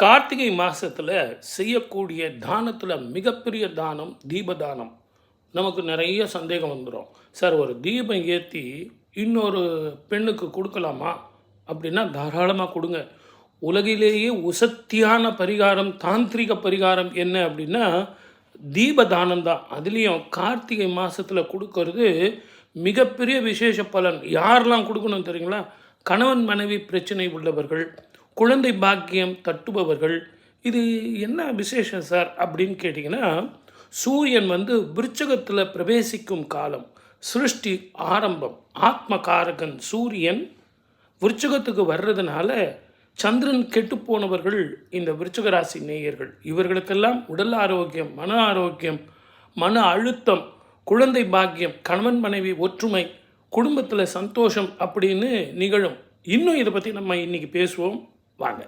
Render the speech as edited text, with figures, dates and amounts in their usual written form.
கார்த்திகை மாதத்தில் செய்யக்கூடிய தானத்தில் மிகப்பெரிய தானம் தீபதானம். நமக்கு நிறைய சந்தேகம் வந்துடும். சார், ஒரு தீபம் ஏற்றி இன்னொரு பெண்ணுக்கு கொடுக்கலாமா அப்படின்னா தாராளமாக கொடுங்க. உலகிலேயே உசத்தியான பரிகாரம், தாந்திரிக பரிகாரம் என்ன அப்படின்னா தீபதானம் தான். அதுலேயும் கார்த்திகை மாதத்தில் கொடுக்கறது மிகப்பெரிய விசேஷ பலன். யாரெல்லாம் கொடுக்கணும் தெரியுங்களா? கணவன் மனைவி பிரச்சனை உள்ளவர்கள், குழந்தை பாக்கியம் தட்டுபவர்கள். இது என்ன விசேஷம் சார் அப்படின்னு கேட்டிங்கன்னா, சூரியன் விருச்சகத்தில் பிரவேசிக்கும் காலம், சிருஷ்டி ஆரம்பம். ஆத்மகாரகன் சூரியன் விருச்சகத்துக்கு வர்றதுனால சந்திரன் கெட்டுப்போனவர்கள் இந்த விருச்சக ராசி நேயர்கள். இவர்களுக்கெல்லாம் உடல் ஆரோக்கியம், மன ஆரோக்கியம், மன அழுத்தம், குழந்தை பாக்கியம், கணவன் மனைவி ஒற்றுமை, குடும்பத்தில் சந்தோஷம் அப்படின்னு நிகழும். இன்னும் இதை பற்றி நம்ம இன்றைக்கி பேசுவோம் வாங்க.